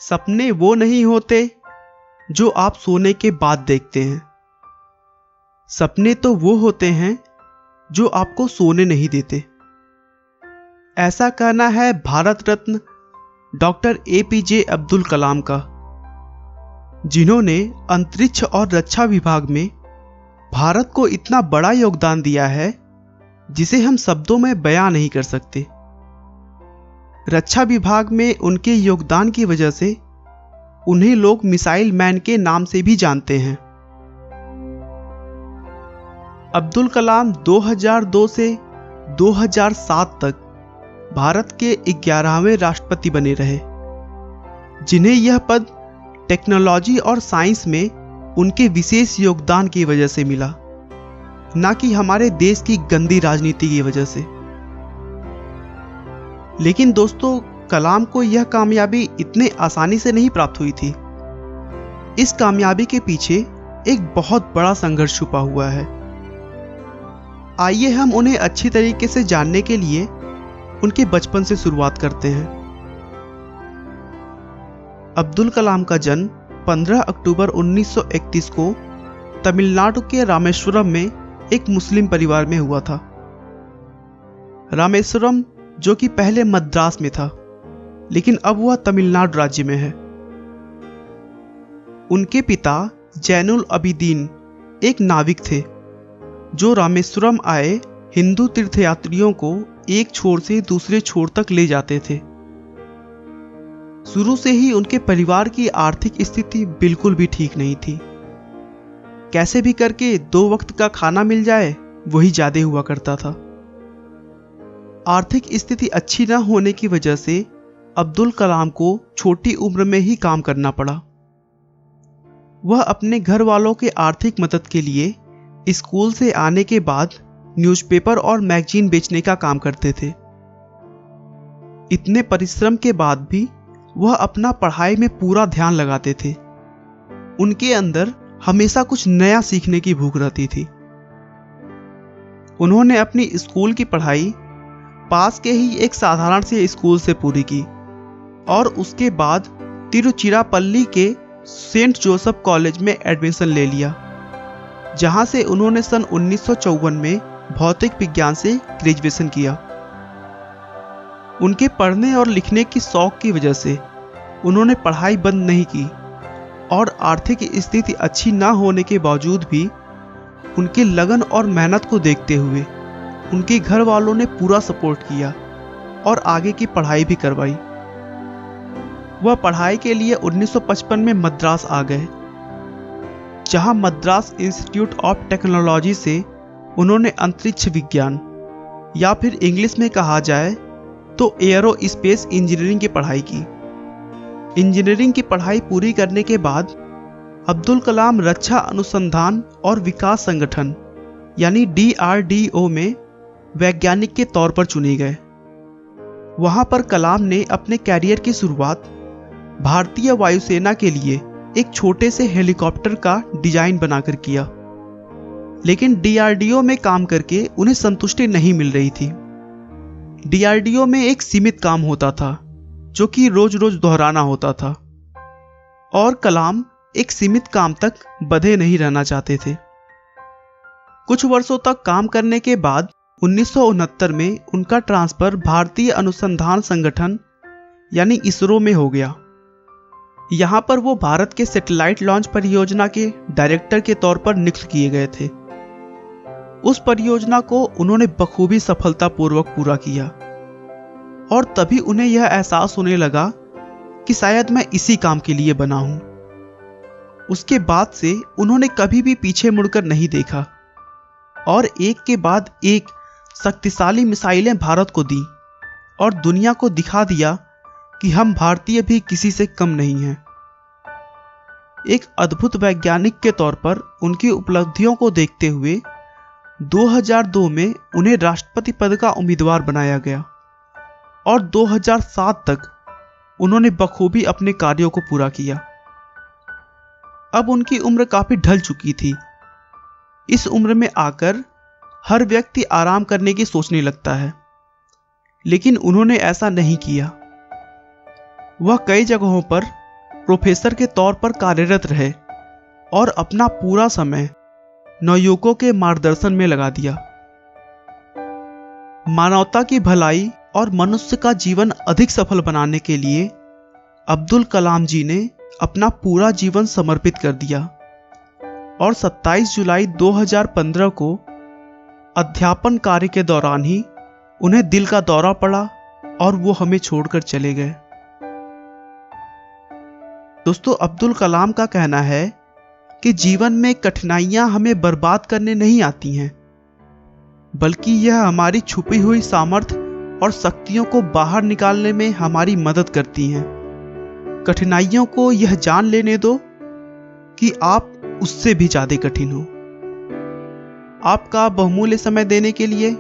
सपने वो नहीं होते जो आप सोने के बाद देखते हैं। सपने तो वो होते हैं जो आपको सोने नहीं देते। ऐसा कहना है भारत रत्न डॉक्टर APJ अब्दुल कलाम का, जिन्होंने अंतरिक्ष और रक्षा विभाग में भारत को इतना बड़ा योगदान दिया है जिसे हम शब्दों में बयां नहीं कर सकते। रक्षा विभाग में उनके योगदान की वजह से उन्हें लोग मिसाइल मैन के नाम से भी जानते हैं। अब्दुल कलाम 2002 से 2007 तक भारत के 11वें राष्ट्रपति बने रहे, जिन्हें यह पद टेक्नोलॉजी और साइंस में उनके विशेष योगदान की वजह से मिला, न कि हमारे देश की गंदी राजनीति की वजह से। लेकिन दोस्तों, कलाम को यह कामयाबी इतने आसानी से नहीं प्राप्त हुई थी। इस कामयाबी के पीछे एक बहुत बड़ा संघर्ष छुपा हुआ है। आइए हम उन्हें अच्छी तरीके से जानने के लिए उनके बचपन से शुरुआत करते हैं। अब्दुल कलाम का जन्म 15 अक्टूबर 1931 को तमिलनाडु के रामेश्वरम में एक मुस्लिम परिवार में हुआ था। रामेश्वरम जो कि पहले मद्रास में था, लेकिन अब वह तमिलनाडु राज्य में है। उनके पिता जैनुल अबिदीन एक नाविक थे जो रामेश्वरम आए हिंदू तीर्थयात्रियों को एक छोर से दूसरे छोर तक ले जाते थे। शुरू से ही उनके परिवार की आर्थिक स्थिति बिल्कुल भी ठीक नहीं थी। कैसे भी करके 2 वक्त का खाना मिल जाए वही ज्यादा हुआ करता था। आर्थिक स्थिति अच्छी न होने की वजह से अब्दुल कलाम को छोटी उम्र में ही काम करना पड़ा। वह अपने घर वालों के आर्थिक मदद के लिए स्कूल से आने के बाद न्यूज़पेपर और मैगजीन बेचने का काम करते थे। इतने परिश्रम के बाद भी वह अपना पढ़ाई में पूरा ध्यान लगाते थे। उनके अंदर हमेशा कुछ नया सीखने की भूख रहती थी। उन्होंने अपनी स्कूल की पढ़ाई पास के ही एक साधारण से स्कूल से पूरी की और उसके बाद तिरुचिरापल्ली के सेंट जोसेफ कॉलेज में एडमिशन ले लिया, जहां से उन्होंने सन 1954 में भौतिक विज्ञान से ग्रेजुएशन किया। उनके पढ़ने और लिखने की शौक की वजह से उन्होंने पढ़ाई बंद नहीं की और आर्थिक स्थिति अच्छी ना होने के बावजूद भी उनकी लगन और मेहनत को देखते हुए उनके घर वालों ने पूरा सपोर्ट किया और आगे की पढ़ाई भी करवाई। वह पढ़ाई के लिए 1955 में मद्रास आ गए, जहां मद्रास इंस्टीट्यूट ऑफ टेक्नोलॉजी से उन्होंने अंतरिक्ष विज्ञान या फिर इंग्लिश में कहा जाए तो एयरोस्पेस इंजीनियरिंग की पढ़ाई की। इंजीनियरिंग की पढ़ाई पूरी करने के बाद अब्दुल कलाम रक्षा अनुसंधान और विकास संगठन यानी DRDO में वैज्ञानिक के तौर पर चुने गए। वहां पर कलाम ने अपने कैरियर की शुरुआत भारतीय वायुसेना के लिए एक छोटे से हेलीकॉप्टर का डिजाइन बनाकर किया, लेकिन DRDO में काम करके उन्हें संतुष्टि नहीं मिल रही थी। DRDO में एक सीमित काम होता था जो कि रोज रोज दोहराना होता था और कलाम एक सीमित काम तक बंधे नहीं रहना चाहते थे। कुछ वर्षों तक काम करने के बाद 1969 में उनका ट्रांसफर भारतीय अनुसंधान संगठन यानी इसरो में हो गया। यहां पर वो भारत के सैटेलाइट लॉन्च परियोजना के डायरेक्टर के तौर पर नियुक्त किए गए थे। उस परियोजना को उन्होंने बखूबी सफलतापूर्वक पूरा किया और तभी उन्हें यह एहसास होने लगा कि शायद मैं इसी काम के लिए बना हूं। उसके बाद से उन्होंने कभी भी पीछे मुड़कर नहीं देखा और एक के बाद एक शक्तिशाली मिसाइलें भारत को दी और दुनिया को दिखा दिया कि हम भारतीय भी किसी से कम नहीं हैं। एक अद्भुत वैज्ञानिक के तौर पर उनकी उपलब्धियों को देखते हुए 2002 में उन्हें राष्ट्रपति पद का उम्मीदवार बनाया गया और 2007 तक उन्होंने बखूबी अपने कार्यों को पूरा किया। अब उनकी उम्र काफी ढल चुकी थी। इस उम्र में आकर हर व्यक्ति आराम करने की सोचने लगता है, लेकिन उन्होंने ऐसा नहीं किया। वह कई जगहों पर प्रोफेसर के तौर पर कार्यरत रहे और अपना पूरा समय नवयुवकों के मार्गदर्शन में लगा दिया। मानवता की भलाई और मनुष्य का जीवन अधिक सफल बनाने के लिए अब्दुल कलाम जी ने अपना पूरा जीवन समर्पित कर दिया और 27 जुलाई 2015 को अध्यापन कार्य के दौरान ही उन्हें दिल का दौरा पड़ा और वो हमें छोड़कर चले गए। दोस्तों, अब्दुल कलाम का कहना है कि जीवन में कठिनाइयां हमें बर्बाद करने नहीं आती हैं, बल्कि यह हमारी छुपी हुई सामर्थ्य और शक्तियों को बाहर निकालने में हमारी मदद करती हैं। कठिनाइयों को यह जान लेने दो कि आप उससे भी ज्यादा कठिन हो। आपका बहुमूल्य समय देने के लिए